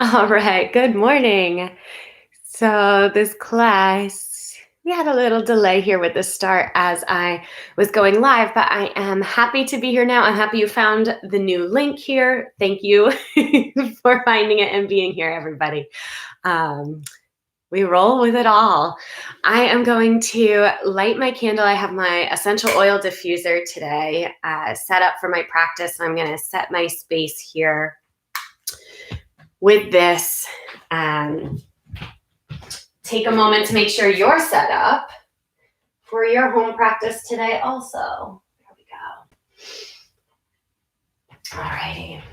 All right, good morning. So, this class, we had a little delay here with the start as I was going live, but I am happy to be here now. I'm happy you found the new link here. Thank you for finding it and being here, everybody. Um, we roll with it all. I am going to light my candle. I have my essential oil diffuser today set up for my practice. I'm going to set my space here with this. Take a moment to make sure you're set up for your home practice today also. There we go. All righty.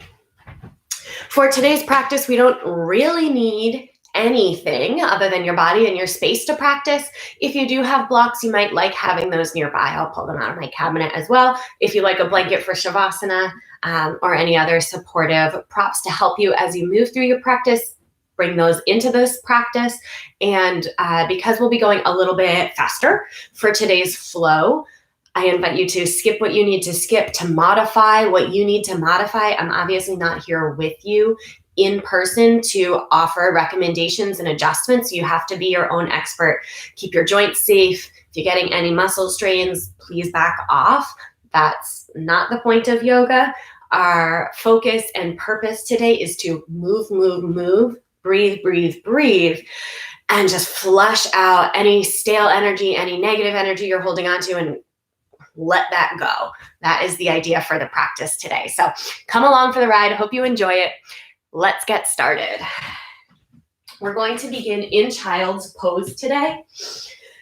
For today's practice, we don't really need anything other than your body and your space to practice. If you do have blocks, you might like having those nearby. I'll pull them out of my cabinet as well. If you like a blanket for Shavasana or any other supportive props to help you as you move through your practice, bring those into this practice. And because we'll be going a little bit faster for today's flow, I invite you to skip what you need to skip, to modify what you need to modify. I'm obviously not here with you in person to offer recommendations and adjustments. You have to be your own expert. Keep your joints safe. If you're getting any muscle strains, please back off. That's not the point of yoga. Our focus and purpose today is to move, move, move, breathe, breathe, breathe, and just flush out any stale energy, any negative energy you're holding on to, and let that go. That is the idea for the practice today. So come along for the ride. Hope you enjoy it. Let's get started. We're going to begin in child's pose today.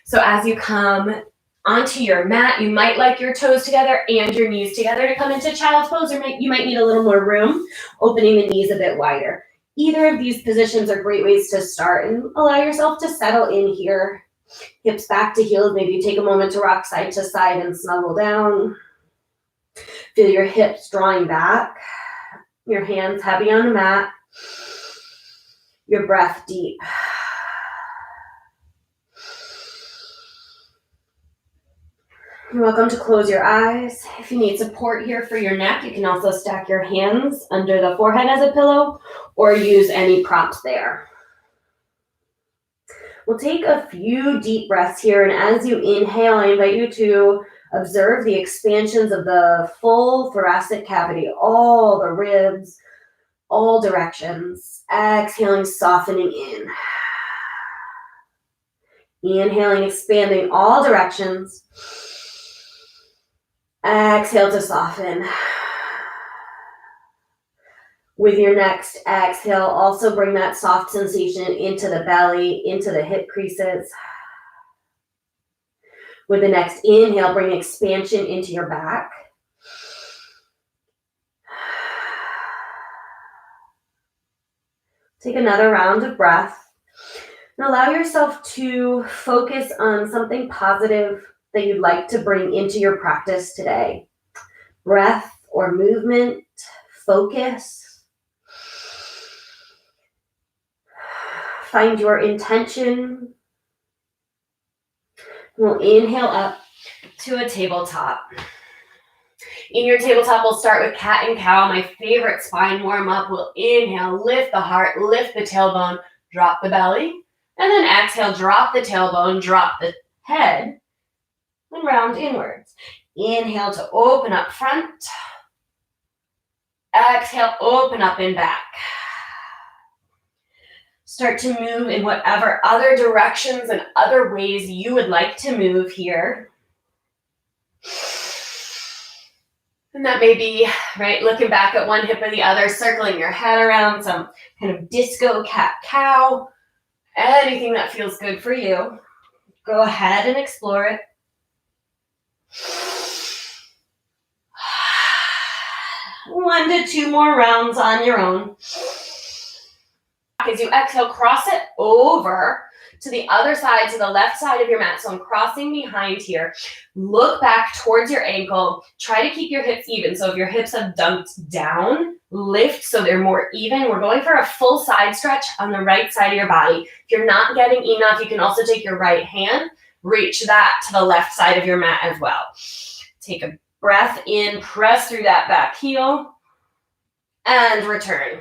So as you come onto your mat, you might like your toes together and your knees together to come into child's pose, or you might need a little more room, opening the knees a bit wider. Either of these positions are great ways to start, and allow yourself to settle in here. Hips back to heels. Maybe you take a moment to rock side to side and snuggle down. Feel your hips drawing back. Your hands heavy on the mat. Your breath deep. You're welcome to close your eyes. If you need support here for your neck, you can also stack your hands under the forehead as a pillow or use any props there. We'll take a few deep breaths here, and as you inhale, I invite you to observe the expansions of the full thoracic cavity, all the ribs, all directions. Exhaling, softening in. Inhaling, expanding all directions. Exhale to soften. With your next exhale, also bring that soft sensation into the belly, into the hip creases. With the next inhale, bring expansion into your back. Take another round of breath and allow yourself to focus on something positive that you'd like to bring into your practice today. Breath or movement, focus. Find your intention. We'll inhale up to a tabletop. In your tabletop, we'll start with cat and cow, my favorite spine warm up. We'll inhale, lift the heart, lift the tailbone, drop the belly, and then exhale, drop the tailbone, drop the head, and round inwards. Inhale to open up front. Exhale, open up and back. Start to move in whatever other directions and other ways you would like to move here. And that may be, right, looking back at one hip or the other, circling your head around, some kind of disco cat-cow, anything that feels good for you. Go ahead and explore it. One to two more rounds on your own. As you exhale, cross it over to the other side, to the left side of your mat. So I'm crossing behind here. Look back towards your ankle. Try to keep your hips even. So if your hips have dumped down, lift so they're more even. We're going for a full side stretch on the right side of your body. If you're not getting enough, you can also take your right hand, reach that to the left side of your mat as well. Take a breath in, press through that back heel, and return.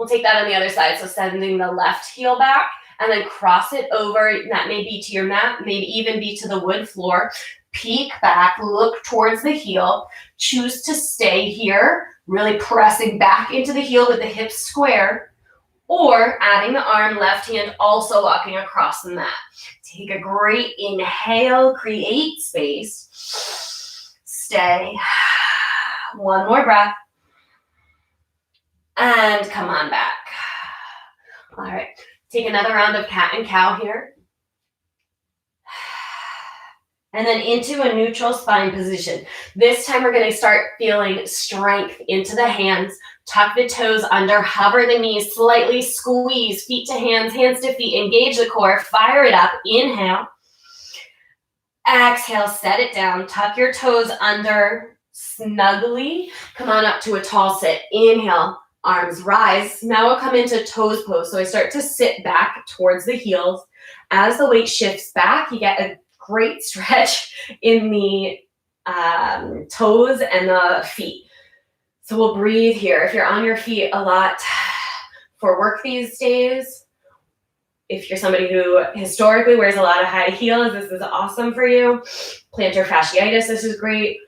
We'll take that on the other side. So sending the left heel back and then cross it over. That may be to your mat, maybe even be to the wood floor. Peek back, look towards the heel. Choose to stay here, really pressing back into the heel with the hips square, or adding the arm, left hand, also walking across the mat. Take a great inhale, create space. Stay. One more breath. And come on back. All right, take another round of cat and cow here. And then into a neutral spine position. This time we're going to start feeling strength into the hands. Tuck the toes under, hover the knees, slightly squeeze, feet to hands, hands to feet, engage the core, fire it up, inhale. Exhale, set it down, tuck your toes under snugly. Come on up to a tall sit, inhale, arms rise. Now we'll come into toes pose. So I start to sit back towards the heels. As the weight shifts back, you get a great stretch in the toes and the feet. So we'll breathe here. If you're on your feet a lot for work these days, if you're somebody who historically wears a lot of high heels, this is awesome for you. Plantar fasciitis, this is great.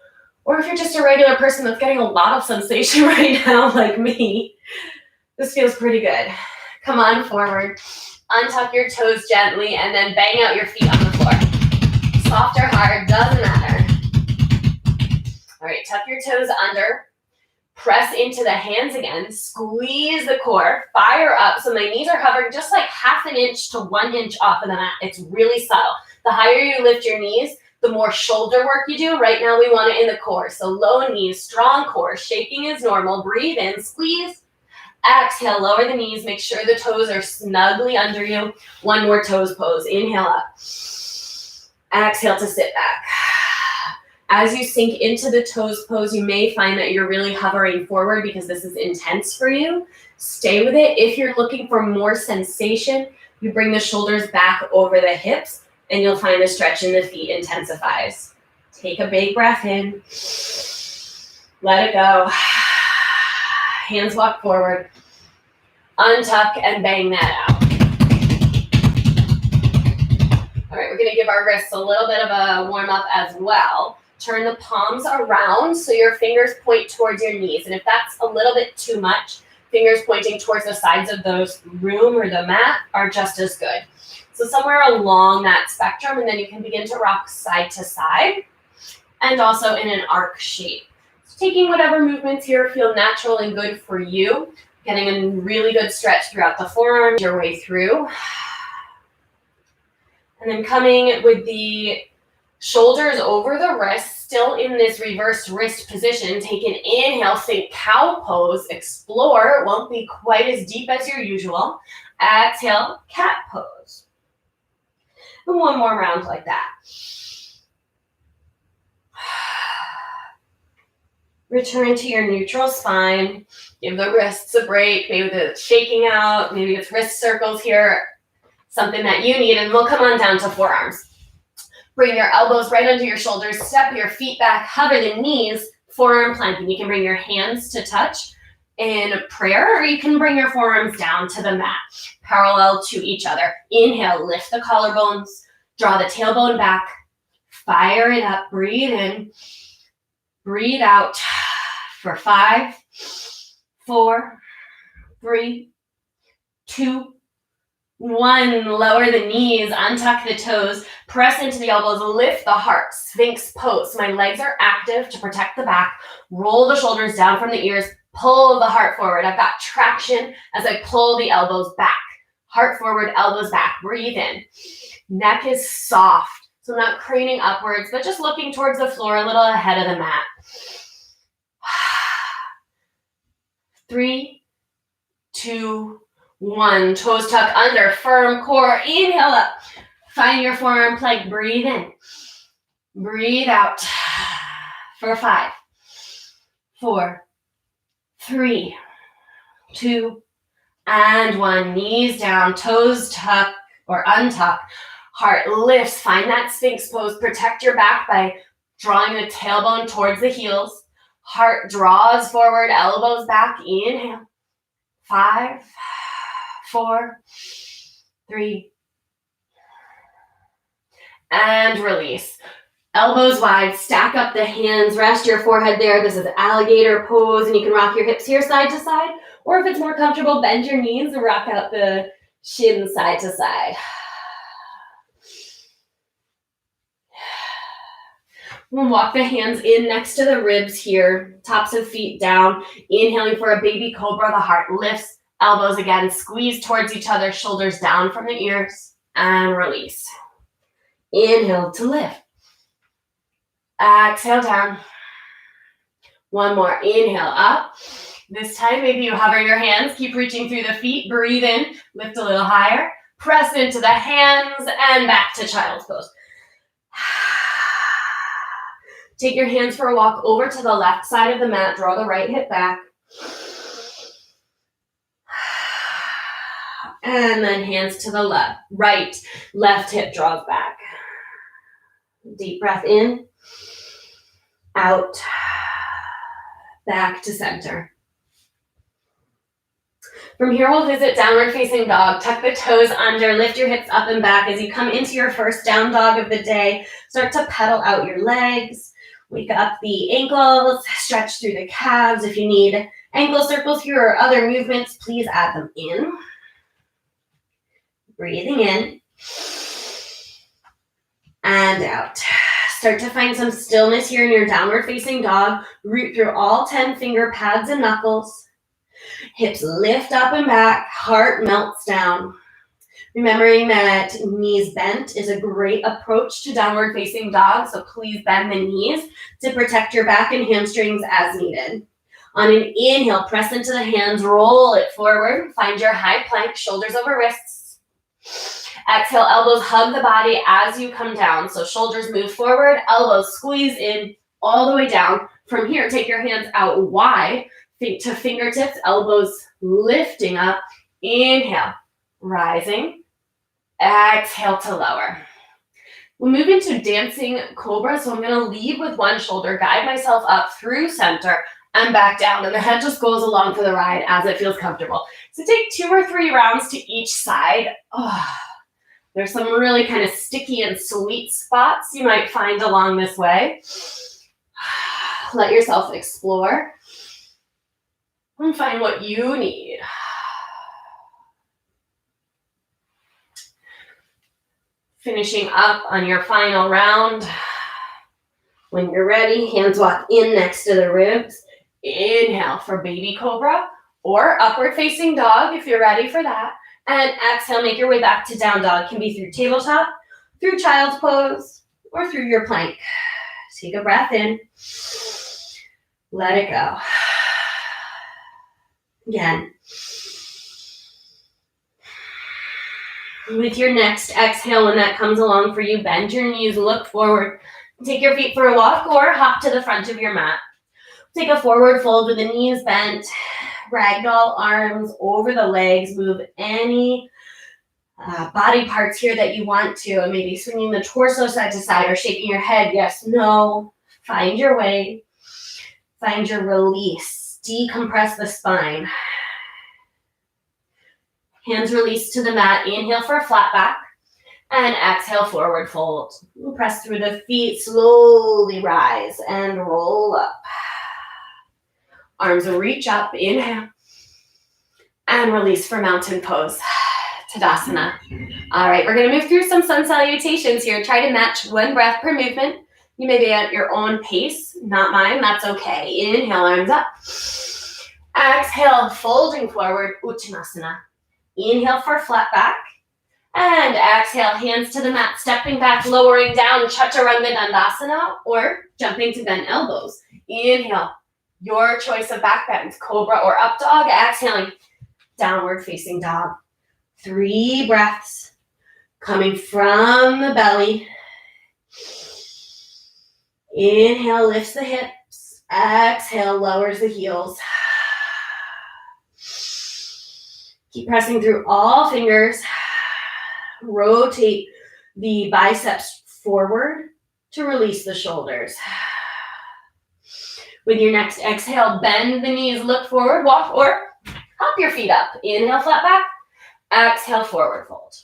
Or if you're just a regular person that's getting a lot of sensation right now, like me, this feels pretty good. Come on forward. Untuck your toes gently and then bang out your feet on the floor. Soft or hard, doesn't matter. All right, tuck your toes under. Press into the hands again. Squeeze the core. Fire up. So my knees are hovering just like 1/2 inch to 1 inch off of the mat. It's really subtle. The higher you lift your knees, the more shoulder work you do. Right now we want it in the core. So low knees, strong core. Shaking is normal. Breathe in, squeeze. Exhale, lower the knees. Make sure the toes are snugly under you. One more toes pose. Inhale up. Exhale to sit back. As you sink into the toes pose, you may find that you're really hovering forward because this is intense for you. Stay with it. If you're looking for more sensation, you bring the shoulders back over the hips and you'll find the stretch in the feet intensifies. Take a big breath in. Let it go. Hands walk forward. Untuck and bang that out. All right, we're going to give our wrists a little bit of a warm up as well. Turn the palms around so your fingers point towards your knees. And if that's a little bit too much, fingers pointing towards the sides of the room or the mat are just as good. So somewhere along that spectrum, and then you can begin to rock side to side and also in an arc shape. So taking whatever movements here feel natural and good for you, getting a really good stretch throughout the forearms, your way through. And then coming with the shoulders over the wrists, still in this reversed wrist position. Take an inhale, think cow pose, explore. It won't be quite as deep as your usual. Exhale, cat pose. And one more round like that. Return to your neutral spine. Give the wrists a break. Maybe the shaking out, maybe it's wrist circles here, something that you need, and we'll come on down to forearms. Bring your elbows right under your shoulders, step your feet back, hover the knees, forearm planking. You can bring your hands to touch in prayer, or you can bring your forearms down to the mat, parallel to each other. Inhale, lift the collarbones, draw the tailbone back, fire it up, breathe in, breathe out for 5, 4, 3, 2, 1, lower the knees, untuck the toes, press into the elbows, lift the heart, Sphinx pose. My legs are active to protect the back. Roll the shoulders down from the ears, pull the heart forward. I've got traction as I pull the elbows back. Heart forward, elbows back, breathe in. Neck is soft, so I'm not craning upwards, but just looking towards the floor a little ahead of the mat. 3, 2, 1, toes tuck under, firm core, inhale up. Find your forearm plank, breathe in. Breathe out for 5, 4, 3, 2, and 1. Knees down, toes tuck or untuck. Heart lifts, find that Sphinx pose. Protect your back by drawing the tailbone towards the heels. Heart draws forward, elbows back, inhale. 5, 4, 3, and release. Elbows wide, stack up the hands, rest your forehead there. This is alligator pose, and you can rock your hips here side to side, or if it's more comfortable, bend your knees and rock out the shins side to side. We'll walk the hands in next to the ribs here, tops of feet down, inhaling for a baby cobra. The heart lifts, elbows again, squeeze towards each other, shoulders down from the ears, and release. Inhale to lift. Exhale down. One more. Inhale up. This time, maybe you hover your hands. Keep reaching through the feet. Breathe in. Lift a little higher. Press into the hands and back to child's pose. Take your hands for a walk over to the left side of the mat. Draw the right hip back. And then hands to the left. Left hip draws back. Deep breath in. Out, back to center. From here, we'll visit downward facing dog. Tuck the toes under, lift your hips up and back. As you come into your first down dog of the day, start to pedal out your legs. Wake up the ankles, stretch through the calves. If you need ankle circles here or other movements, please add them in. Breathing in and out. Start to find some stillness here in your downward facing dog. Root through all 10 finger pads and knuckles. Hips lift up and back. Heart melts down. Remembering that knees bent is a great approach to downward facing dog, so please bend the knees to protect your back and hamstrings as needed. On an inhale, press into the hands, roll it forward. Find your high plank, shoulders over wrists. Exhale, elbows hug the body as you come down. So shoulders move forward, elbows squeeze in all the way down. From here, take your hands out wide to fingertips, elbows lifting up. Inhale, rising. Exhale to lower. We'll move into dancing cobra. So I'm going to lead with one shoulder, guide myself up through center and back down. And the head just goes along for the ride as it feels comfortable. So take 2 or 3 rounds to each side. There's some really kind of sticky and sweet spots you might find along this way. Let yourself explore and find what you need. Finishing up on your final round. When you're ready, hands walk in next to the ribs. Inhale for baby cobra or upward facing dog if you're ready for that. And exhale, make your way back to down dog. Can be through tabletop, through child's pose, or through your plank. Take a breath in. Let it go. Again. With your next exhale, when that comes along for you, bend your knees, look forward. Take your feet for a walk or hop to the front of your mat. Take a forward fold with the knees bent. Ragdoll arms over the legs. Move any body parts here that you want to. And maybe swinging the torso side to side or shaking your head. Yes, no. Find your way. Find your release. Decompress the spine. Hands release to the mat. Inhale for a flat back. And exhale, forward fold. Press through the feet. Slowly rise and roll up. Arms reach up, inhale, and release for mountain pose, Tadasana. All right, we're gonna move through some sun salutations here. Try to match 1 breath per movement. You may be at your own pace, not mine, that's okay. Inhale, arms up. Exhale, folding forward, Uttanasana. Inhale for flat back. And exhale, hands to the mat, stepping back, lowering down, Chaturanga Dandasana, or jumping to bend elbows. Inhale. Your choice of back bends, cobra or up dog. Exhaling, downward facing dog. 3 breaths coming from the belly. Inhale, lifts the hips. Exhale, lowers the heels. Keep pressing through all fingers. Rotate the biceps forward to release the shoulders. With your next exhale, bend the knees, look forward, walk or Hop your feet up. Inhale, flat back. Exhale, forward fold.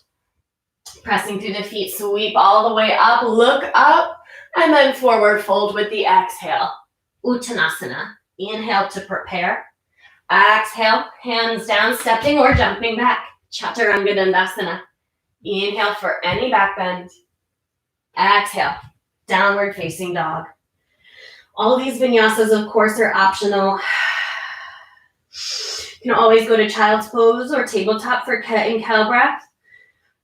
Pressing through the feet, sweep all the way up, look up, and then forward fold with the exhale. Uttanasana. Inhale to prepare. Exhale, hands down, stepping or jumping back. Chaturanga Dandasana. Inhale for any back bend. Exhale, downward facing dog. All these vinyasas, of course, are optional. You can always go to child's pose or tabletop for cat and cow breath.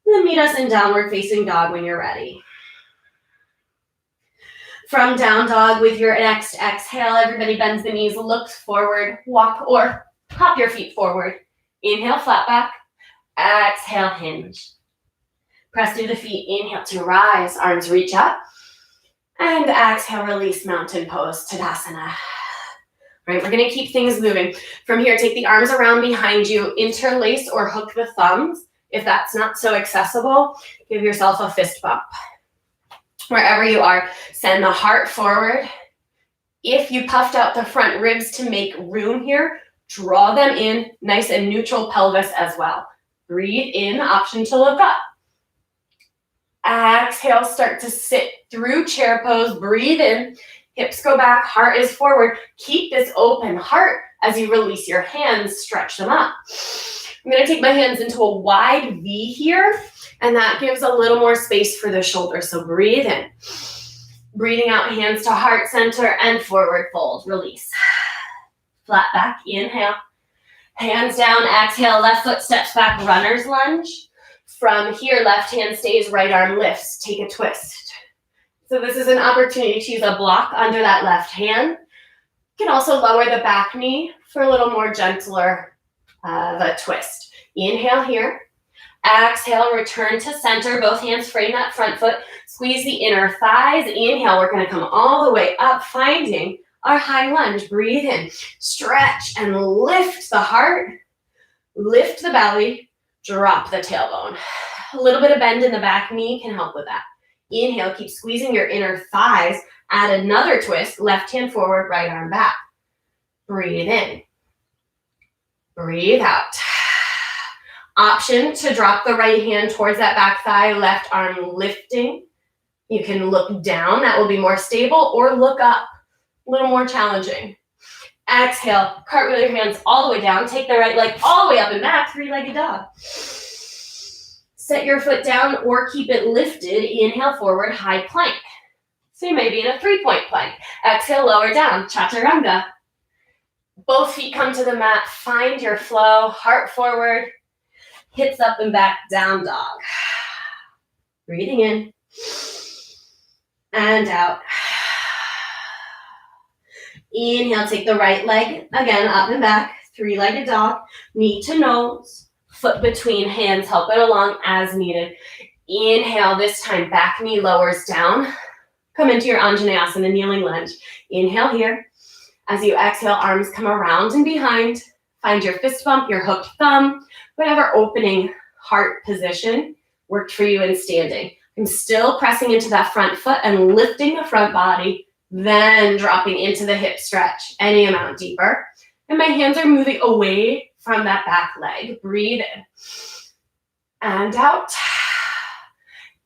Then meet us in downward facing dog when you're ready. From down dog with your next exhale, everybody bends the knees, looks forward, walk or hop your feet forward. Inhale, flat back. Exhale, hinge. Press through the feet. Inhale to rise, arms reach up. And exhale, release, mountain pose, Tadasana. Right, we're gonna keep things moving. From here, take the arms around behind you, interlace or hook the thumbs. If that's not so accessible, give yourself a fist bump. Wherever you are, send the heart forward. If you puffed out the front ribs to make room here, draw them in, nice and neutral pelvis as well. Breathe in, option to look up. Exhale, start to sit through chair pose, breathe in, hips go back, heart is forward. Keep this open heart as you release your hands, stretch them up. I'm gonna take my hands into a wide V here, and that gives a little more space for the shoulders, so breathe in. Breathing out, hands to heart center and forward fold, release. Flat back, inhale. Hands down, exhale, left foot steps back, runner's lunge. From here, left hand stays, right arm lifts, take a twist. So this is an opportunity to use a block under that left hand. You can also lower the back knee for a little more gentler of a twist. Inhale here. Exhale, return to center. Both hands frame that front foot. Squeeze the inner thighs. Inhale, we're gonna come all the way up, finding our high lunge. Breathe in, stretch and lift the heart. Lift the belly, drop the tailbone. A little bit of bend in the back knee can help with that. Inhale, keep squeezing your inner thighs. Add another twist, left hand forward, right arm back. Breathe in. Breathe out. Option to drop the right hand towards that back thigh, left arm lifting. You can look down, that will be more stable, or look up, a little more challenging. Exhale, cartwheel your hands all the way down, take the right leg all the way up and back, three-legged dog. Set your foot down or keep it lifted. Inhale, forward, high plank. So you may be in a three-point plank. Exhale, lower down, chaturanga. Both feet come to the mat, find your flow, heart forward, hips up and back, down dog. Breathing in and out. Inhale, take the right leg, again, up and back, three-legged dog, knee to nose, foot between hands, help it along as needed. Inhale, this time back knee lowers down. Come into your Anjaneyasana, kneeling lunge. Inhale here. As you exhale, arms come around and behind. Find your fist bump, your hooked thumb, whatever opening heart position worked for you in standing. I'm still pressing into that front foot and lifting the front body, then dropping into the hip stretch, any amount deeper. And my hands are moving away from that back leg. Breathe in and out.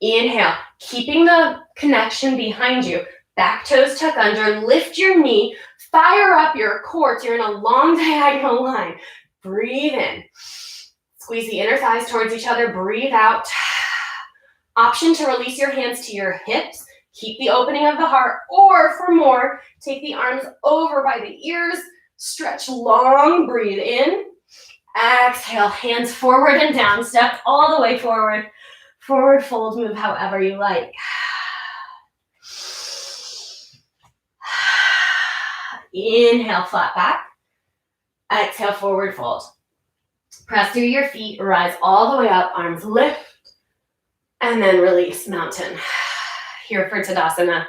Inhale, keeping the connection behind you. Back toes tuck under, lift your knee, fire up your core. You're in a long diagonal line. Breathe in. Squeeze the inner thighs towards each other. Breathe out. Option to release your hands to your hips. Keep the opening of the heart, or for more, take the arms over by the ears. Stretch long, breathe in. Exhale, hands forward and down. Step all the way forward. Forward fold, move however you like. Inhale, flat back. Exhale, forward fold. Press through your feet, rise all the way up, arms lift, and then release, mountain. Here for Tadasana.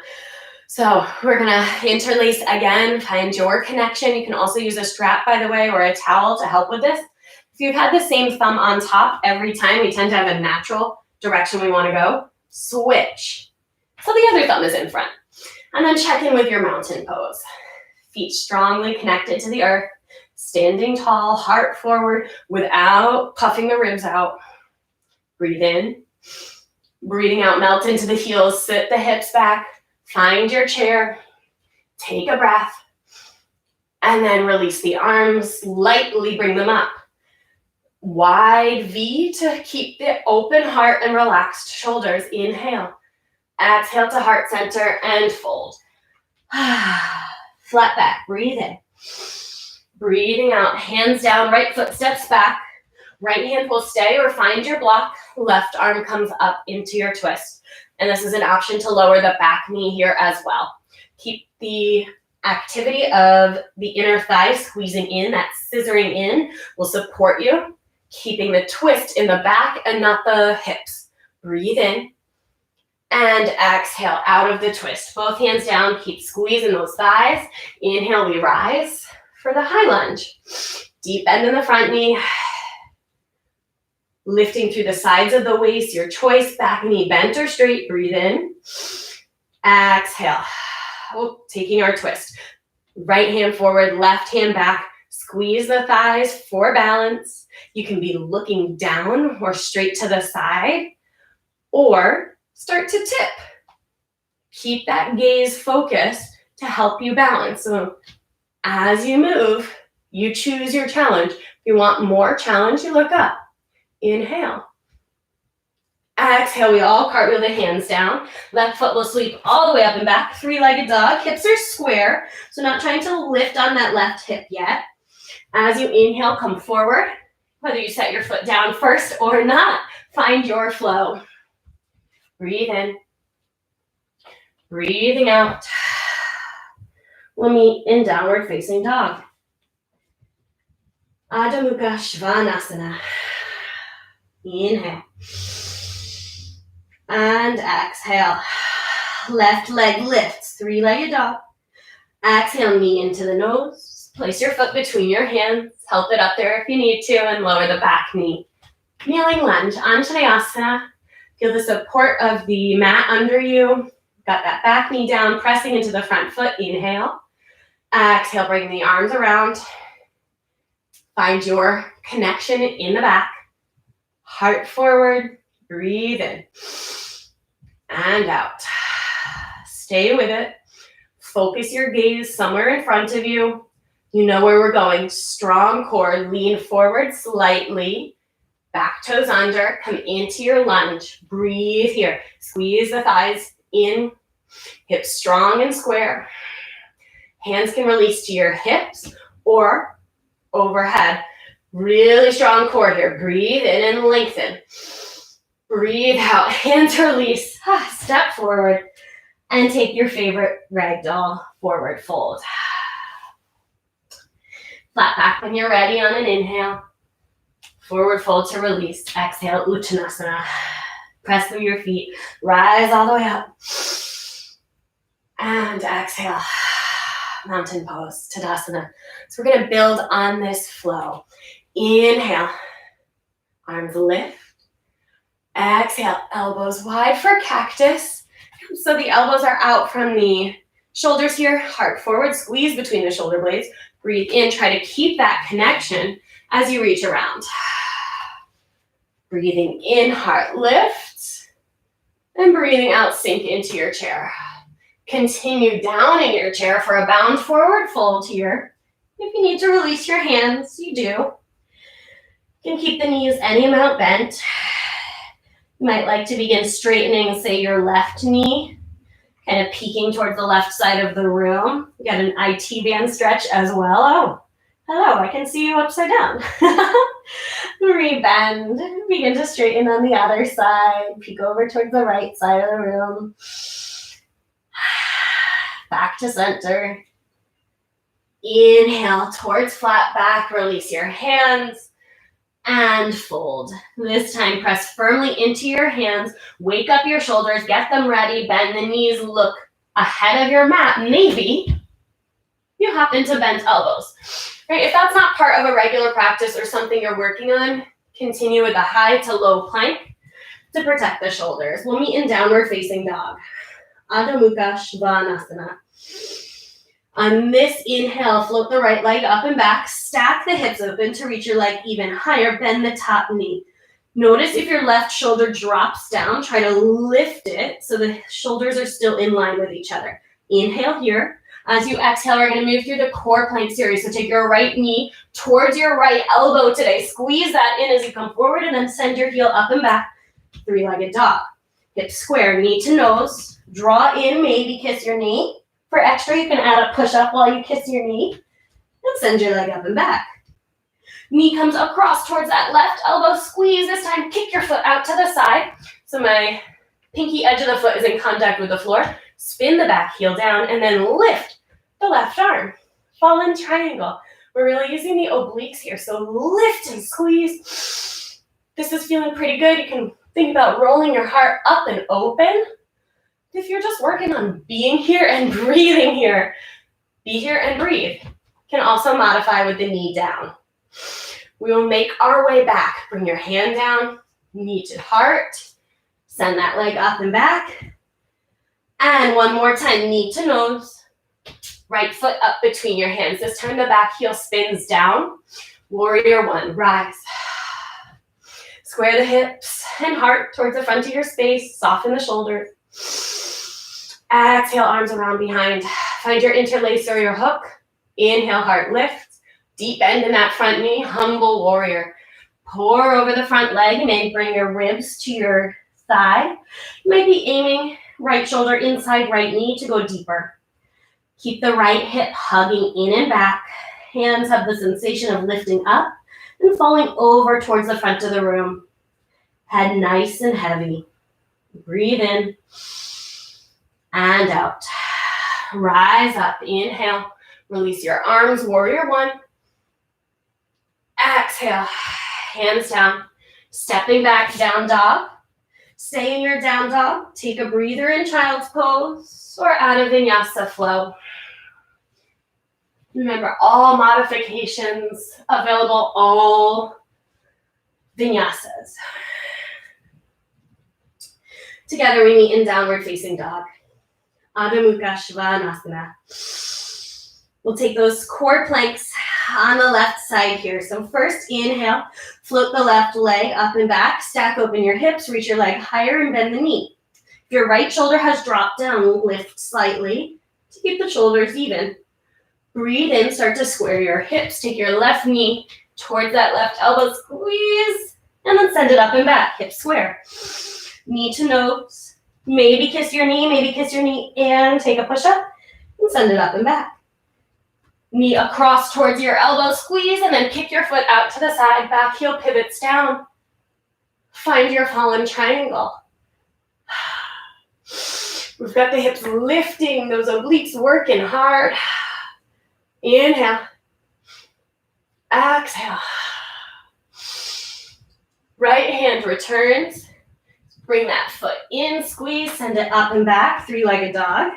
So we're gonna interlace again, find your connection. You can also use a strap, by the way, or a towel to help with this. If you've had the same thumb on top every time, we tend to have a natural direction we wanna go. Switch. So the other thumb is in front. And then check in with your mountain pose. Feet strongly connected to the earth. Standing tall, heart forward without puffing the ribs out. Breathe in. Breathing out, melt into the heels, sit the hips back, find your chair, take a breath, and then release the arms, lightly bring them up. Wide V to keep the open heart and relaxed shoulders. Inhale. Exhale to heart center and fold. Flat back, breathe in. Breathing out, hands down, right foot steps back. Right hand will stay or find your block. Left arm comes up into your twist. And this is an option to lower the back knee here as well. Keep the activity of the inner thigh squeezing in, that scissoring in will support you. Keeping the twist in the back and not the hips. Breathe in and exhale out of the twist. Both hands down, keep squeezing those thighs. Inhale, we rise for the high lunge. Deep bend in the front knee. Lifting through the sides of the waist, your choice, back knee bent or straight. Breathe in. Exhale. Oh, taking our twist. Right hand forward, left hand back. Squeeze the thighs for balance. You can be looking down or straight to the side, or start to tip. Keep that gaze focused to help you balance. So as you move, you choose your challenge. If you want more challenge, you look up. Inhale. Exhale, we all cartwheel the hands down. Left foot will sweep all the way up and back. Three-legged dog. Hips are square, so not trying to lift on that left hip yet. As you inhale, come forward. Whether you set your foot down first or not, find your flow. Breathe in. Breathing out. We'll meet in downward facing dog. Adho Mukha Svanasana. Inhale. And exhale. Left leg lifts, three-legged dog. Exhale, knee into the nose. Place your foot between your hands. Help it up there if you need to, and lower the back knee. Kneeling lunge, Anjaneyasana. Feel the support of the mat under you. Got that back knee down, pressing into the front foot. Inhale. Exhale, bring the arms around. Find your connection in the back. Heart forward. Breathe in. And out. Stay with it. Focus your gaze somewhere in front of you. You know where we're going. Strong core. Lean forward slightly. Back toes under. Come into your lunge. Breathe here. Squeeze the thighs in. Hips strong and square. Hands can release to your hips or overhead. Really strong core here. Breathe in and lengthen. Breathe out. Hands release. Step forward. And take your favorite ragdoll forward fold. Flat back when you're ready on an inhale. Forward fold to release. Exhale, Uttanasana. Press through your feet. Rise all the way up. And exhale. Mountain pose, Tadasana. So we're going to build on this flow. Inhale. Arms lift. Exhale. Elbows wide for cactus. So the elbows are out from the shoulders here. Heart forward. Squeeze between the shoulder blades. Breathe in. Try to keep that connection as you reach around. Breathing in, heart lifts. And breathing out, sink into your chair. Continue down in your chair for a bound forward fold here. If you need to release your hands, you do. You can keep the knees any amount bent. You might like to begin straightening, say, your left knee, kind of peeking towards the left side of the room. You got an IT band stretch as well. Oh, hello, I can see you upside down. Rebend, begin to straighten on the other side. Peek over towards the right side of the room. Back to center. Inhale towards flat back. Release your hands and fold. This time, press firmly into your hands. Wake up your shoulders. Get them ready. Bend the knees. Look ahead of your mat. Maybe you hop into bent elbows. Right? If that's not part of a regular practice or something you're working on, continue with the high to low plank to protect the shoulders. We'll meet in downward facing dog. Adho Mukha Svanasana. On this inhale, float the right leg up and back. Stack the hips open to reach your leg even higher. Bend the top knee. Notice if your left shoulder drops down, try to lift it so the shoulders are still in line with each other. Inhale here. As you exhale, we're going to move through the core plank series. So take your right knee towards your right elbow today. Squeeze that in as you come forward and then send your heel up and back. Three-legged dog. Hips square, knee to nose. Draw in, maybe kiss your knee. For extra, you can add a push-up while you kiss your knee. And send your leg up and back. Knee comes across towards that left elbow. Squeeze this time. Kick your foot out to the side. So my pinky edge of the foot is in contact with the floor. Spin the back heel down and then lift the left arm. Fallen triangle. We're really using the obliques here. So lift and squeeze. This is feeling pretty good. You can think about rolling your heart up and open. If you're just working on being here and breathing here, be here and breathe. You can also modify with the knee down. We will make our way back. Bring your hand down, knee to heart. Send that leg up and back. And one more time, knee to nose. Right foot up between your hands. This time the back heel spins down. Warrior one, rise. Square the hips and heart towards the front of your space. Soften the shoulders. Exhale, arms around behind. Find your interlace or your hook. Inhale, heart lifts. Deep bend in that front knee. Humble warrior. Pour over the front leg. Maybe bring your ribs to your thigh. You might be aiming right shoulder inside right knee to go deeper. Keep the right hip hugging in and back. Hands have the sensation of lifting up and falling over towards the front of the room. Head nice and heavy. Breathe in and out. Rise up. Inhale. Release your arms. Warrior one. Exhale. Hands down. Stepping back, down dog. Stay in your down dog. Take a breather in child's pose or out of vinyasa flow. Remember, all modifications available, all vinyasas. Together we meet in downward facing dog. Adho Mukha Svanasana. We'll take those core planks on the left side here. So first, inhale, float the left leg up and back, stack open your hips, reach your leg higher and bend the knee. If your right shoulder has dropped down, lift slightly to keep the shoulders even. Breathe in, start to square your hips. Take your left knee towards that left elbow, squeeze, and then send it up and back, hip square. Knee to nose, maybe kiss your knee, and take a push-up, and send it up and back. Knee across towards your elbow, squeeze, and then kick your foot out to the side, back heel pivots down. Find your fallen triangle. We've got the hips lifting, those obliques working hard. Inhale. Exhale. Right hand returns. Bring that foot in, squeeze, send it up and back, three-legged dog.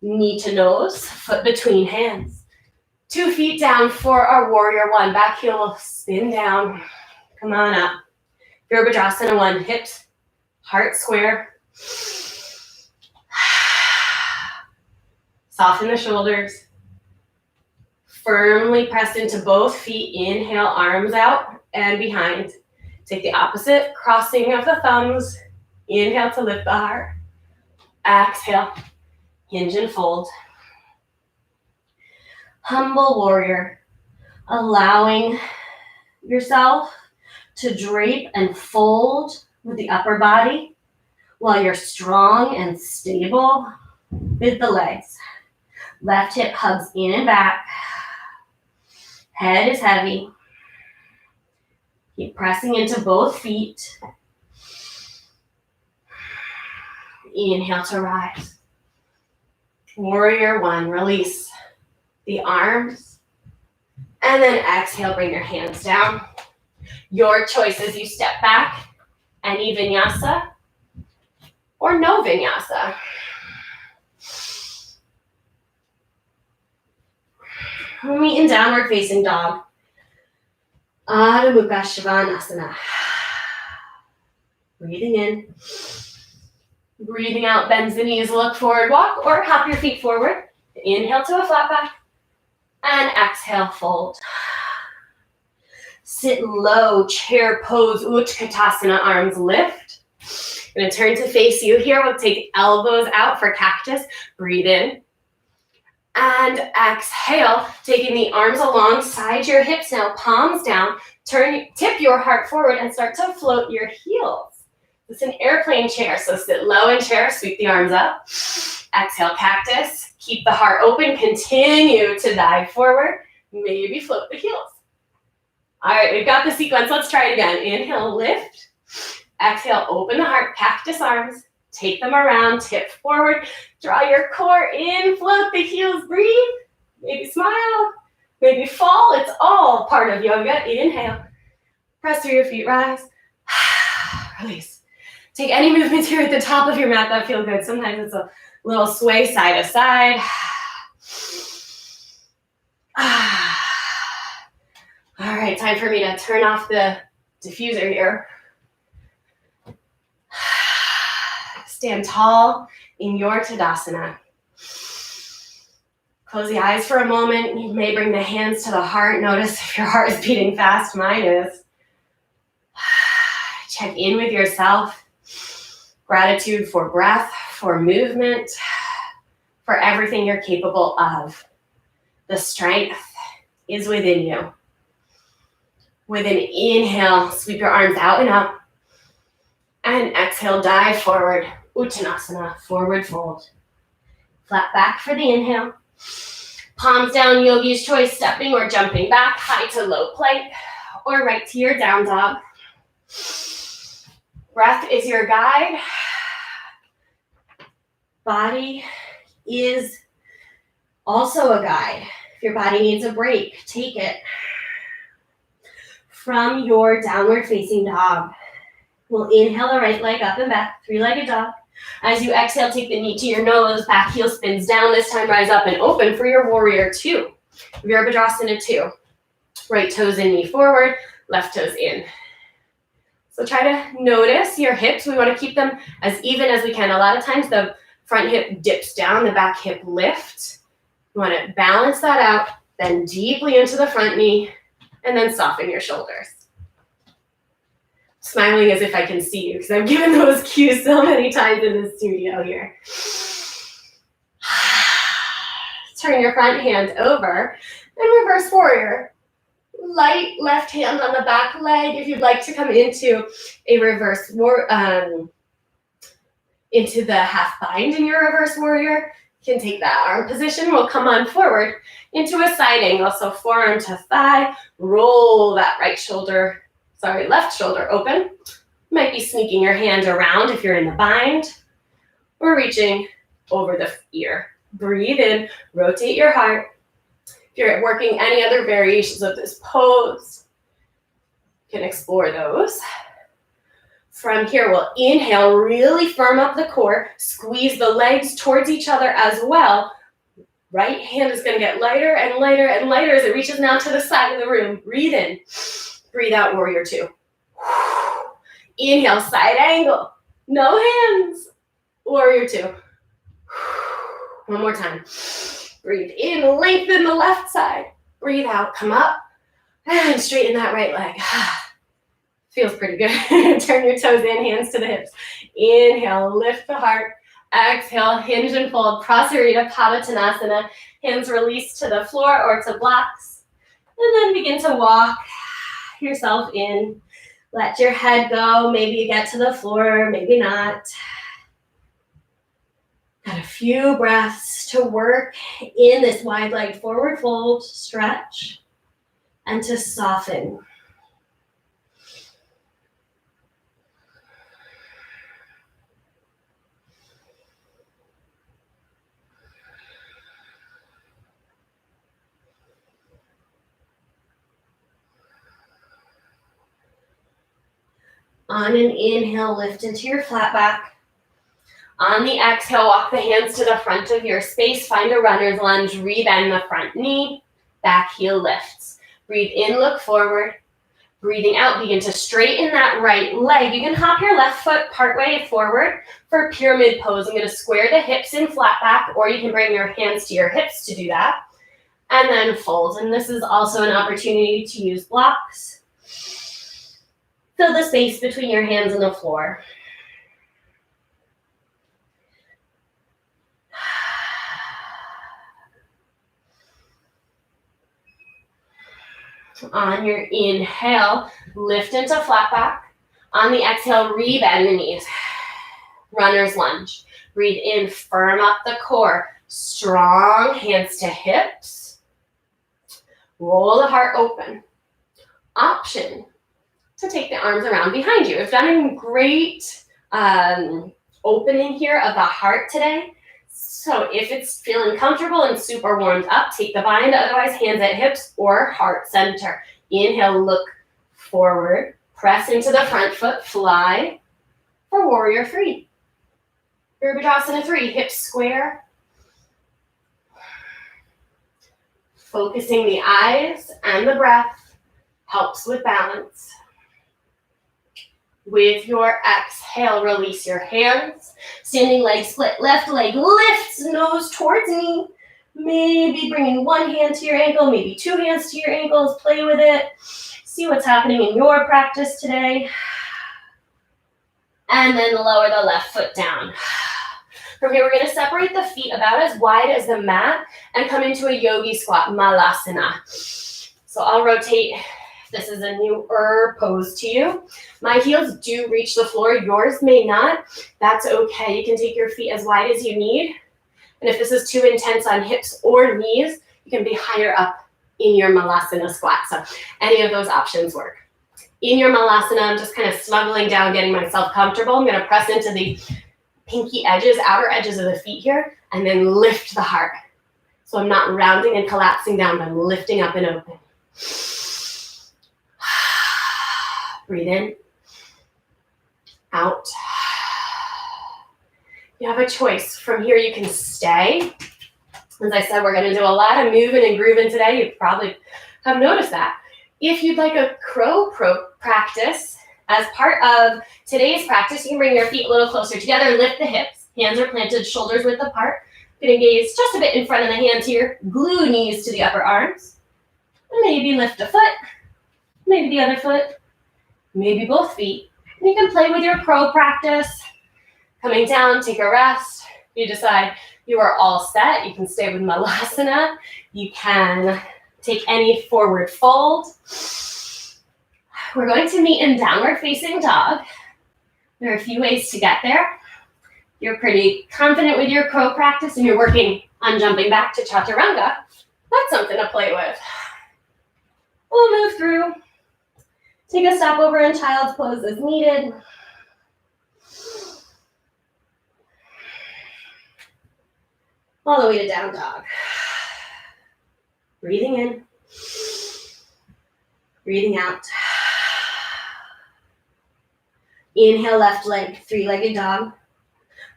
Knee to nose, foot between hands. 2 feet down for our warrior one. Back heel will spin down. Come on up. Virabhadrasana one, hips, heart square. Soften the shoulders. Firmly press into both feet. Inhale, arms out and behind. Take the opposite, crossing of the thumbs. Inhale to lift the heart. Exhale, hinge and fold. Humble warrior, allowing yourself to drape and fold with the upper body while you're strong and stable with the legs. Left hip hugs in and back. Head is heavy. Keep pressing into both feet. Inhale to rise. Warrior one, release the arms. And then exhale, bring your hands down. Your choice as you step back, any vinyasa or no vinyasa. We'll meet in downward facing dog. Adho Mukha Svanasana. Breathing in. Breathing out, bends the knees, look forward, walk, or hop your feet forward. Inhale to a flat back. And exhale, fold. Sit low, chair pose, Utkatasana, arms lift. I'm gonna turn to face you here. We'll take elbows out for cactus. Breathe in. And exhale, taking the arms alongside your hips now, palms down. Tip your heart forward and start to float your heels. It's an airplane chair, so sit low in chair, sweep the arms up. Exhale, cactus. Keep the heart open, continue to dive forward. Maybe float the heels. All right, we've got the sequence. Let's try it again. Inhale, lift. Exhale, open the heart, cactus arms. Take them around, tip forward. Draw your core in, float the heels, breathe. Maybe smile, maybe fall. It's all part of yoga. Inhale. Press through your feet, rise. Release. Take any movements here at the top of your mat that feel good. Sometimes it's a little sway side to side. All right, time for me to turn off the diffuser here. Stand tall in your Tadasana. Close the eyes for a moment. You may bring the hands to the heart. Notice if your heart is beating fast, mine is. Check in with yourself. Gratitude for breath, for movement, for everything you're capable of. The strength is within you. With an inhale, sweep your arms out and up. And exhale, dive forward. Uttanasana, forward fold. Flat back for the inhale. Palms down, yogi's choice, stepping or jumping back, high to low plank, or right to your down dog. Breath is your guide. Body is also a guide. If your body needs a break, take it. From your downward facing dog. We'll inhale the right leg up and back, three-legged dog. As you exhale, take the knee to your nose, back heel spins down. This time, rise up and open for your warrior two. Virabhadrasana 2. Right toes in, knee forward, left toes in. So try to notice your hips. We want to keep them as even as we can. A lot of times the front hip dips down, the back hip lifts. You want to balance that out, then deeply into the front knee, and then soften your shoulders. Smiling as if I can see you, because I've given those cues so many times in the studio here. Turn your front hand over and reverse warrior. Light left hand on the back leg. If you'd like to come into a reverse into the half bind in your reverse warrior, you can take that arm position. We'll come on forward into a side angle. So forearm to thigh, roll that left shoulder open. Might be sneaking your hand around if you're in the bind, or reaching over the ear. Breathe in, rotate your heart. If you're working any other variations of this pose, you can explore those. From here, we'll inhale, really firm up the core, squeeze the legs towards each other as well. Right hand is going to get lighter and lighter and lighter as it reaches now to the side of the room. Breathe in. Breathe out, warrior two. Inhale, side angle. No hands. Warrior two. One more time. Breathe in, lengthen the left side. Breathe out, come up, and straighten that right leg. Feels pretty good. Turn your toes in, hands to the hips. Inhale, lift the heart. Exhale, hinge and fold. Prasarita Pavatanasana. Hands release to the floor or to blocks. And then begin to walk yourself in. Let your head go. Maybe you get to the floor, maybe not. Got a few breaths to work in this wide leg forward fold, stretch, and to soften. On an inhale, lift into your flat back. On the exhale, walk the hands to the front of your space. Find a runner's lunge. Rebend the front knee. Back heel lifts. Breathe in, look forward. Breathing out, begin to straighten that right leg. You can hop your left foot partway forward for pyramid pose. I'm going to square the hips in flat back, or you can bring your hands to your hips to do that. And then fold. And this is also an opportunity to use blocks. Fill the space between your hands and the floor. On your inhale, lift into flat back. On the exhale, rebend the knees. Runner's lunge. Breathe in, firm up the core. Strong hands to hips. Roll the heart open. Option to take the arms around behind you. We've done a great opening here of the heart today. So if it's feeling comfortable and super warmed up, take the bind, otherwise hands at hips or heart center. Inhale, look forward, press into the front foot, fly for warrior three. Virabhadrasana 3, hips square. Focusing the eyes and the breath helps with balance. With your exhale, release your hands. Standing leg split, left leg lifts, nose towards knee. Maybe bringing one hand to your ankle, maybe two hands to your ankles. Play with it. See what's happening in your practice today. And then lower the left foot down. From here, we're going to separate the feet about as wide as the mat and come into a yogi squat, malasana. So I'll rotate. This is a newer pose to you. My heels do reach the floor. Yours may not. That's okay. You can take your feet as wide as you need. And if this is too intense on hips or knees, you can be higher up in your malasana squat. So any of those options work. In your malasana, I'm just kind of snuggling down, getting myself comfortable. I'm going to press into the pinky edges, outer edges of the feet here, and then lift the heart. So I'm not rounding and collapsing down, but I'm lifting up and open. Breathe in, out. You have a choice. From here, you can stay. As I said, we're going to do a lot of moving and grooving today. You probably have noticed that. If you'd like a crow practice, as part of today's practice, you can bring your feet a little closer together, lift the hips, hands are planted, shoulders width apart. You can gaze just a bit in front of the hands here, glue knees to the upper arms, and maybe lift a foot, maybe the other foot, maybe both feet. And you can play with your crow practice. Coming down, take a rest. You decide you are all set. You can stay with malasana. You can take any forward fold. We're going to meet in downward facing dog. There are a few ways to get there. You're pretty confident with your crow practice and you're working on jumping back to chaturanga. That's something to play with. We'll move through. Take a step over in child's pose as needed. All the way to down dog. Breathing in. Breathing out. Inhale, left leg, three-legged dog.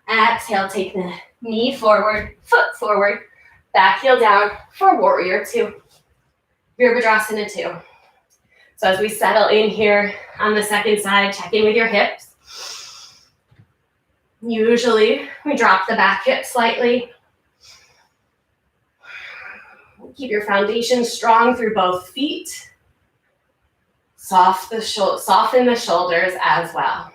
Exhale, take the knee forward, foot forward, back heel down for warrior two. Virabhadrasana 2. So as we settle in here on the second side, check in with your hips. Usually we drop the back hip slightly. Keep your foundation strong through both feet. Soften the shoulders as well.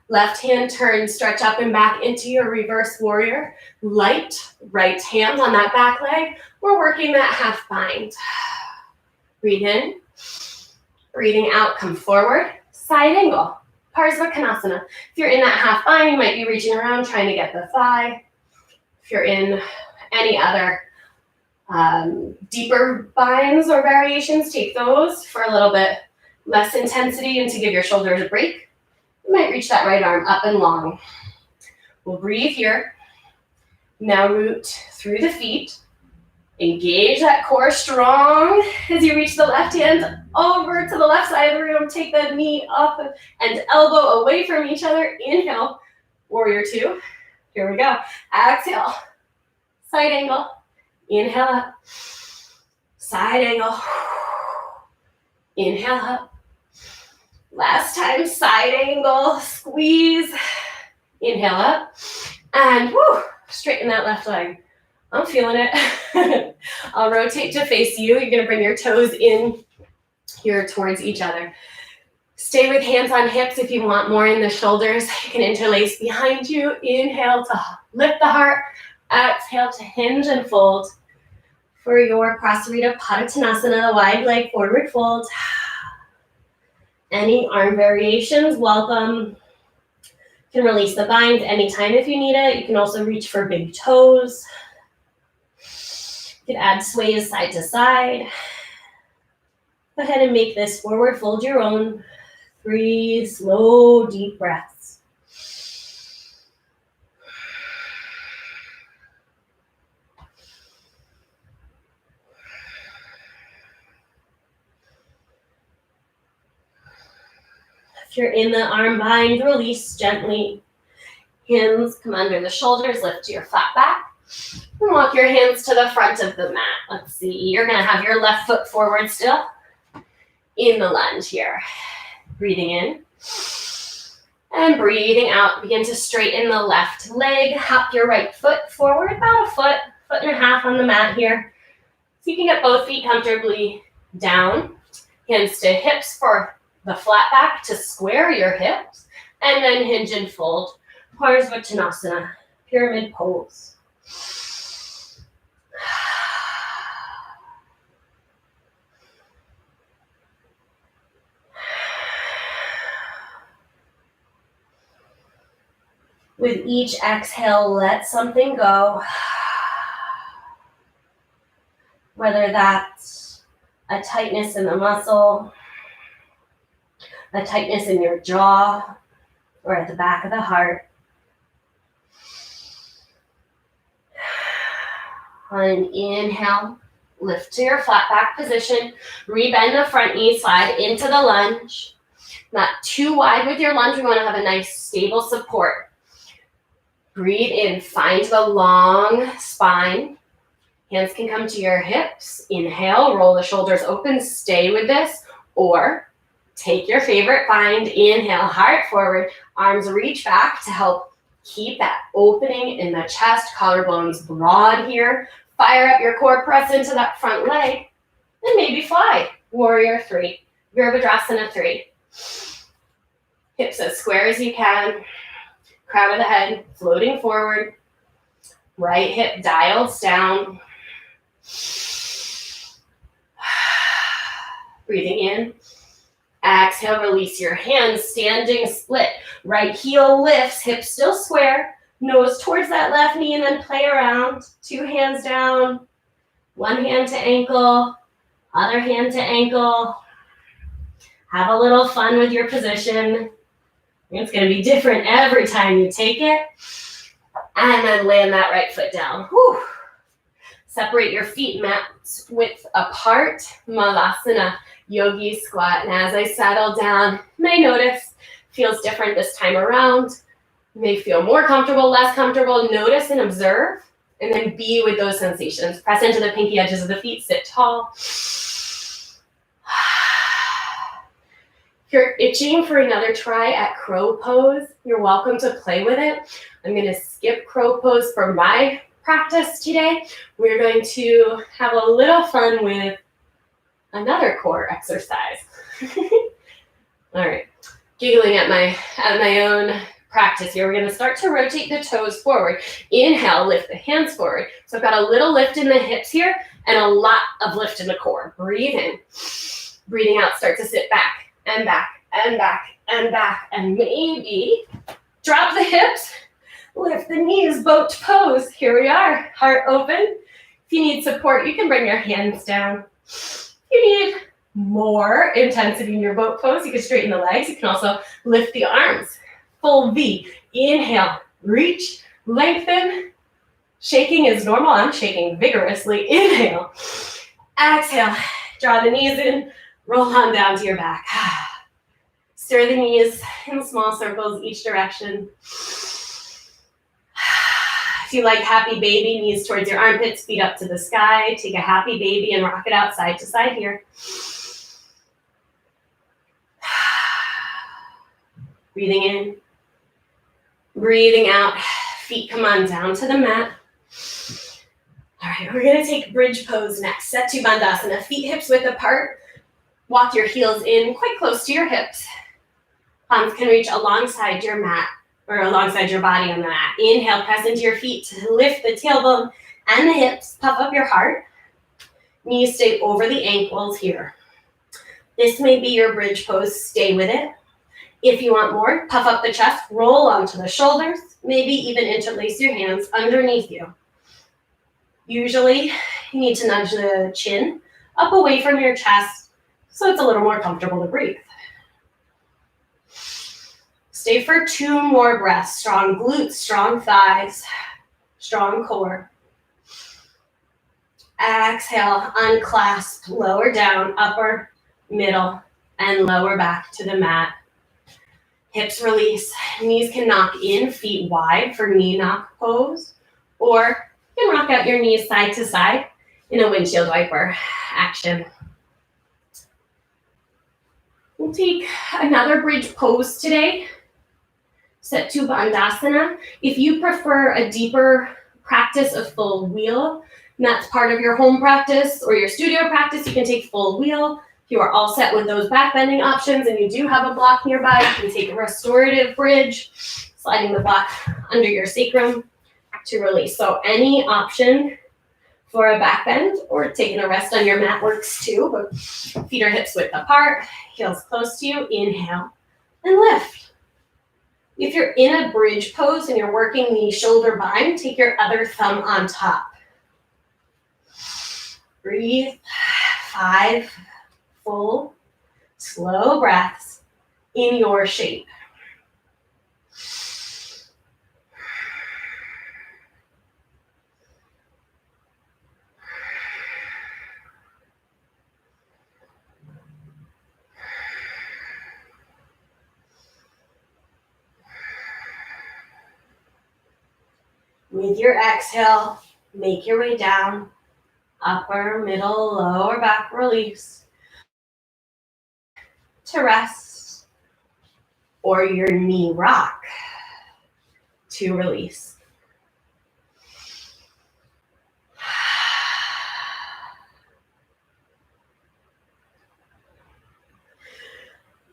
Left hand turn, stretch up and back into your reverse warrior. Light right hand on that back leg. We're working that half bind. Breathe in. Breathing out, come forward. Side angle. Parsvakonasana. If you're in that half bind, you might be reaching around trying to get the thigh. If you're in any other deeper binds or variations, take those for a little bit less intensity and to give your shoulders a break. You might reach that right arm up and long. We'll breathe here. Now root through the feet. Engage that core strong as you reach the left hand over to the left side of the room. Take the knee up and elbow away from each other. Inhale, warrior two. Here we go. Exhale, side angle. Inhale up. Side angle. Inhale up. Last time, side angle, squeeze. Inhale up. And woo, straighten that left leg. I'm feeling it. I'll rotate to face you. You're gonna bring your toes in here towards each other. Stay with hands on hips if you want more in the shoulders. You can interlace behind you. Inhale to lift the heart. Exhale to hinge and fold. For your Prasarita Padottanasana, the wide leg forward fold. Any arm variations, welcome. You can release the binds anytime if you need it. You can also reach for big toes. You can add sways side to side. Go ahead and make this forward fold your own. 3 slow, deep breaths. If you're in the arm bind, release gently. Hands come under the shoulders, lift your flat back. And walk your hands to the front of the mat. Let's see, you're gonna have your left foot forward still. In the lunge here. Breathing in. And breathing out. Begin to straighten the left leg. Hop your right foot forward, about a foot, foot and a half on the mat here. So you can get both feet comfortably down. Hands to hips for the flat back to square your hips. And then hinge and fold. Parsvottanasana, pyramid pose. With each exhale, let something go. Whether that's a tightness in the muscle, a tightness in your jaw, or at the back of the heart. On an inhale, lift to your flat back position. Rebend the front knee, slide into the lunge. Not too wide with your lunge. We want to have a nice stable support. Breathe in, find the long spine. Hands can come to your hips. Inhale, roll the shoulders open, stay with this. Or take your favorite bind, inhale, heart forward, arms reach back to help keep that opening in the chest, collarbones broad here. Fire up your core, press into that front leg, and maybe fly. Warrior 3, Virabhadrasana 3. Hips as square as you can. Crown of the head, floating forward. Right hip dials down. Breathing in. Exhale, release your hands, standing split. Right heel lifts, hips still square. Nose towards that left knee and then play around. 2 hands down. 1 hand to ankle. Other hand to ankle. Have a little fun with your position. It's going to be different every time you take it. And then land that right foot down. Whew. Separate your feet mat width apart. Malasana, yogi squat. And as I settle down, you may notice feels different this time around. You may feel more comfortable, less comfortable. Notice and observe. And then be with those sensations. Press into the pinky edges of the feet. Sit tall. If you're itching for another try at crow pose, you're welcome to play with it. I'm going to skip crow pose for my practice today. We're going to have a little fun with another core exercise. All right, giggling at my own practice here. We're going to start to rotate the toes forward. Inhale, lift the hands forward. So I've got a little lift in the hips here and a lot of lift in the core. Breathe in. Breathing out, start to sit back. And back, and back, and back, and maybe drop the hips, lift the knees, boat pose. Here we are, heart open. If you need support, you can bring your hands down. If you need more intensity in your boat pose, you can straighten the legs. You can also lift the arms. Full V. Inhale, reach, lengthen. Shaking is normal. I'm shaking vigorously. Inhale. Exhale, draw the knees in. Roll on down to your back. Stir the knees in small circles each direction. If you like happy baby, knees towards your armpits, feet up to the sky. Take a happy baby and rock it out side to side here. Breathing in, breathing out. Feet come on down to the mat. All right, we're gonna take bridge pose next. Setu Bandhasana, feet hips width apart. Walk your heels in quite close to your hips. Palms can reach alongside your mat or alongside your body on the mat. Inhale, press into your feet to lift the tailbone and the hips. Puff up your heart. Knees stay over the ankles here. This may be your bridge pose. Stay with it. If you want more, puff up the chest, roll onto the shoulders, maybe even interlace your hands underneath you. Usually, you need to nudge the chin up away from your chest so it's a little more comfortable to breathe. Stay for 2 more breaths. Strong glutes, strong thighs, strong core. Exhale, unclasp, lower down, upper, middle, and lower back to the mat. Hips release, knees can knock in, feet wide for knee knock pose, or you can rock out your knees side to side in a windshield wiper action. We'll take another bridge pose today. Setu Bandhasana. If you prefer a deeper practice of full wheel, and that's part of your home practice or your studio practice, you can take full wheel. If you are all set with those back bending options and you do have a block nearby, you can take a restorative bridge, sliding the block under your sacrum to release. So any option for a back bend or taking a rest on your mat works too. But feet are hips width apart, heels close to you. Inhale and lift. If you're in a bridge pose and you're working the shoulder bind, take your other thumb on top. Breathe. 5 full, slow breaths in your shape. With your exhale, make your way down, upper, middle, lower back release to rest, or your knee rock to release.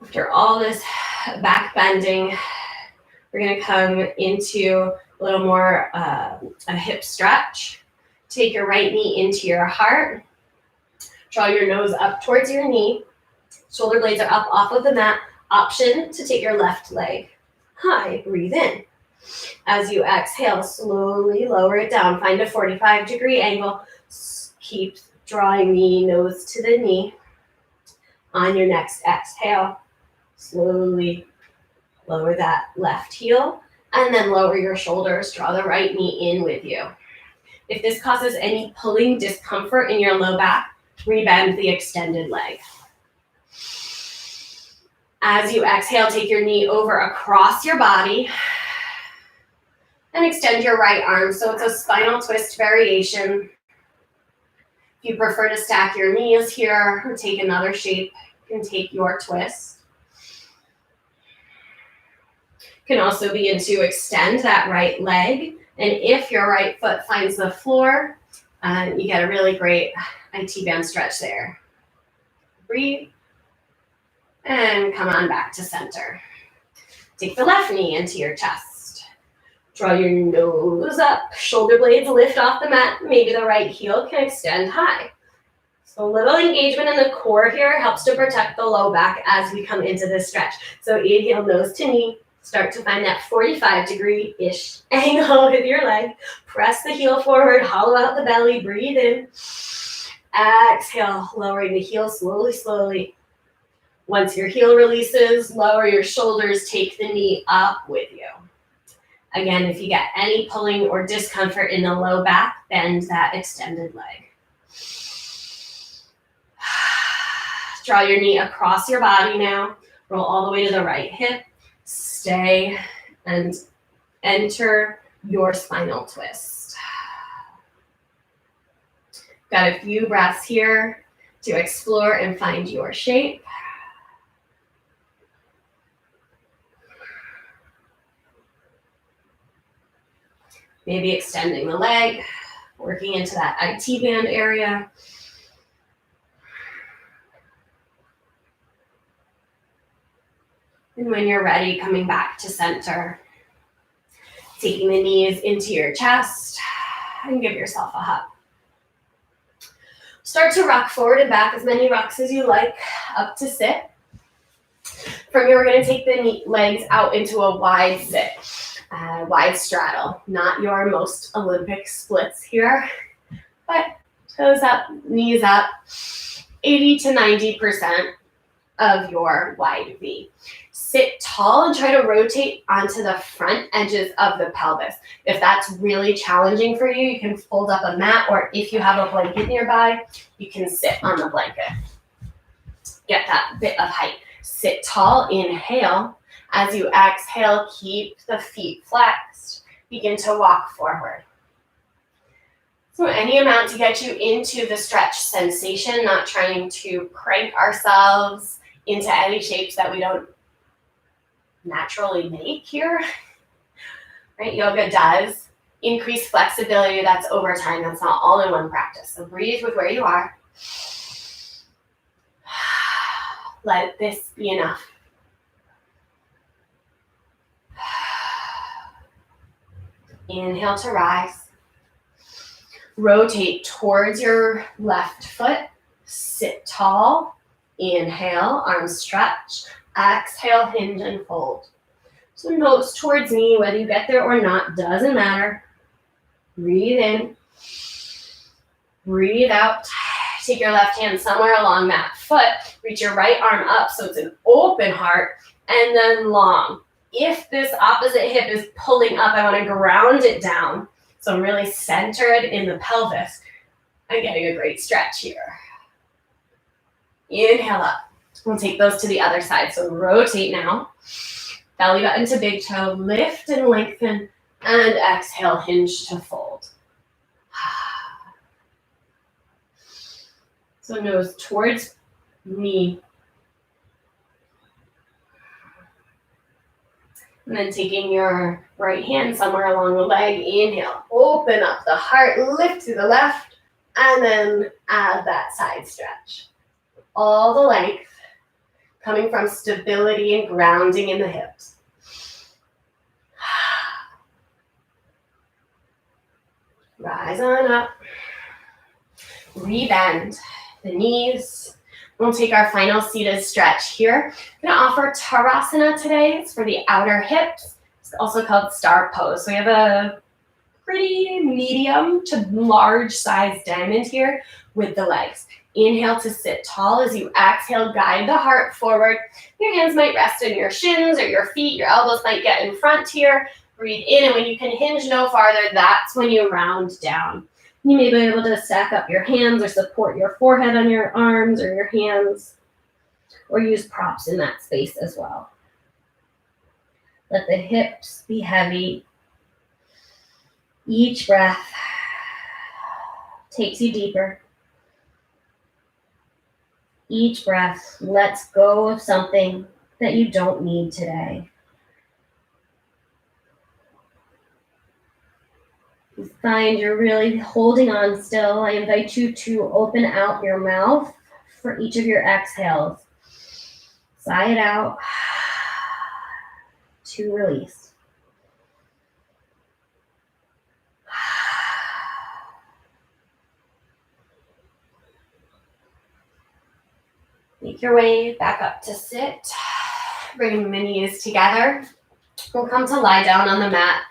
After all this back bending, we're going to come into a little more a hip stretch. Take your right knee into your heart. Draw your nose up towards your knee. Shoulder blades are up off of the mat. Option to take your left leg high. Breathe in. As you exhale, slowly lower it down. Find a 45-degree angle. Keep drawing the nose to the knee. On your next exhale, slowly lower that left heel and then lower your shoulders. Draw the right knee in with you. If this causes any pulling discomfort in your low back, rebend the extended leg. As you exhale, take your knee over across your body and extend your right arm. So it's a spinal twist variation. If you prefer to stack your knees here or take another shape, you can take your twist. You can also begin to extend that right leg. And if your right foot finds the floor, you get a really great IT band stretch there. Breathe. And come on back to center. Take the left knee into your chest. Draw your nose up. Shoulder blades lift off the mat. Maybe the right heel can extend high. So a little engagement in the core here helps to protect the low back as we come into this stretch. So inhale, nose to knee. Start to find that 45-degree-ish angle with your leg. Press the heel forward, hollow out the belly, breathe in. Exhale, lowering the heel slowly, slowly. Once your heel releases, lower your shoulders, take the knee up with you. Again, if you get any pulling or discomfort in the low back, bend that extended leg. Draw your knee across your body now. Roll all the way to the right hip. Stay and enter your spinal twist. Got a few breaths here to explore and find your shape. Maybe extending the leg, working into that IT band area. And when you're ready, coming back to center, taking the knees into your chest and give yourself a hug. Start to rock forward and back, as many rocks as you like, up to sit. From here, we're going to take the legs out into a wide sit, wide straddle. Not your most Olympic splits here, but toes up, knees up, 80 to 90% of your wide V. Sit tall and try to rotate onto the front edges of the pelvis. If that's really challenging for you, you can fold up a mat, or if you have a blanket nearby, you can sit on the blanket. Get that bit of height. Sit tall, inhale. As you exhale, keep the feet flexed. Begin to walk forward. So any amount to get you into the stretch sensation, not trying to crank ourselves into any shapes that we don't naturally make here. Right? Yoga does increase flexibility. That's over time. That's not all in one practice. So breathe with where you are. Let this be enough. Inhale to rise. Rotate towards your left foot. Sit tall. Inhale, arms stretch. Exhale, hinge and fold. So nose towards knee, whether you get there or not, doesn't matter. Breathe in. Breathe out. Take your left hand somewhere along that foot. Reach your right arm up so it's an open heart, and then long. If this opposite hip is pulling up, I want to ground it down. So I'm really centered in the pelvis. I'm getting a great stretch here. Inhale up. We'll take those to the other side. So rotate now. Belly button to big toe. Lift and lengthen. And exhale, hinge to fold. So nose towards knee. And then taking your right hand somewhere along the leg. Inhale. Open up the heart. Lift to the left. And then add that side stretch. All the length coming from stability and grounding in the hips. Rise on up. Rebend the knees. We'll take our final seated stretch here. I'm going to offer Tadasana today. It's for the outer hips. It's also called star pose. So we have a pretty medium to large size diamond here with the legs. Inhale to sit tall. As you exhale, guide the heart forward. Your hands might rest in your shins or your feet. Your elbows might get in front here. Breathe in, and when you can hinge no farther, that's when you round down. You may be able to stack up your hands or support your forehead on your arms or your hands, or use props in that space as well. Let the hips be heavy. Each breath takes you deeper. Each breath lets go of something that you don't need today. You find you're really holding on still. I invite you to open out your mouth for each of your exhales. Sigh it out to release. Make your way back up to sit. Bring the knees together. We'll come to lie down on the mat.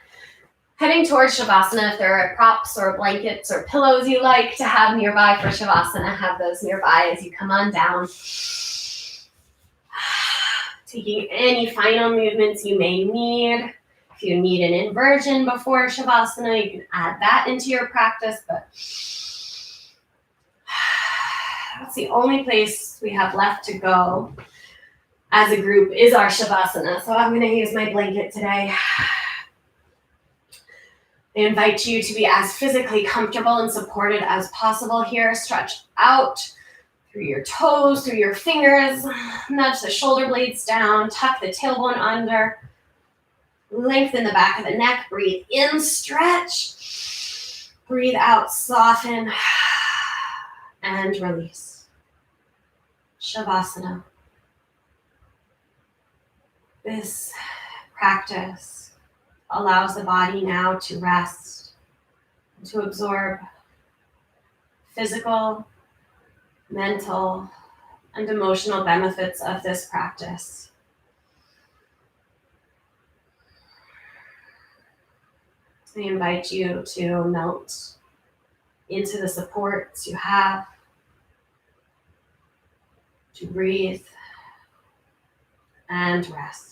Heading towards Shavasana. If there are props or blankets or pillows you like to have nearby for Shavasana, have those nearby as you come on down. Taking any final movements you may need. If you need an inversion before Shavasana, you can add that into your practice, but that's the only place we have left to go as a group is our Shavasana. So I'm going to use my blanket today. I invite you to be as physically comfortable and supported as possible here. Stretch out through your toes, through your fingers. Nudge the shoulder blades down. Tuck the tailbone under. Lengthen the back of the neck. Breathe in, stretch. Breathe out, soften. And release. Shavasana. This practice allows the body now to rest, to absorb physical, mental, and emotional benefits of this practice. I invite you to melt into the supports you have, to breathe and rest.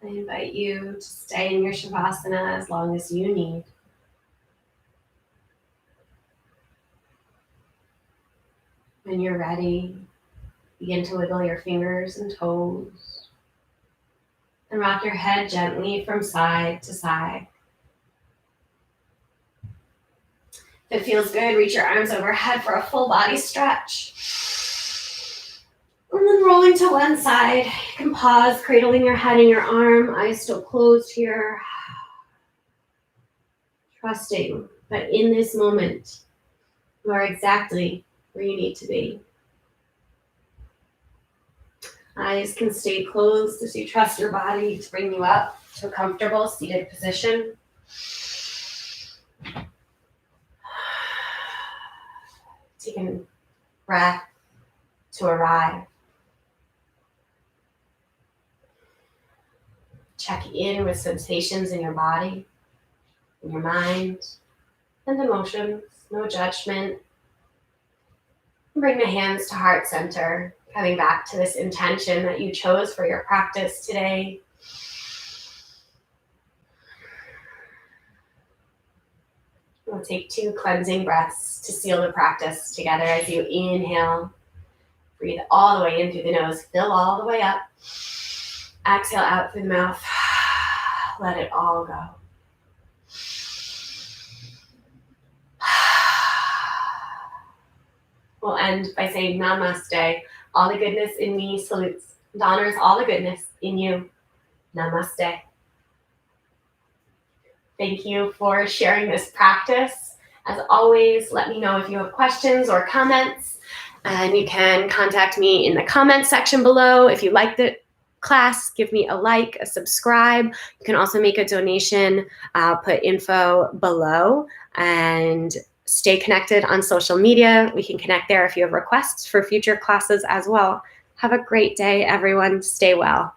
I invite you to stay in your Shavasana as long as you need. When you're ready, begin to wiggle your fingers and toes and rock your head gently from side to side. If it feels good, reach your arms overhead for a full body stretch. And then rolling to one side. You can pause, cradling your head in your arm, eyes still closed here. Trusting that in this moment, you are exactly where you need to be. Eyes can stay closed as you trust your body to bring you up to a comfortable seated position. Taking breath to arrive. Check in with sensations in your body, in your mind, and emotions. No judgment. Bring the hands to heart center, coming back to this intention that you chose for your practice today. We'll take 2 cleansing breaths to seal the practice together as you inhale. Breathe all the way in through the nose. Fill all the way up. Exhale out through the mouth. Let it all go. We'll end by saying namaste. All the goodness in me salutes and honors all the goodness in you. Namaste. Thank you for sharing this practice. As always, let me know if you have questions or comments, and you can contact me in the comments section below. If you like the class, give me a like, a subscribe. You can also make a donation. I'll put info below, and stay connected on social media. We can connect there if you have requests for future classes as well. Have a great day, everyone. Stay well.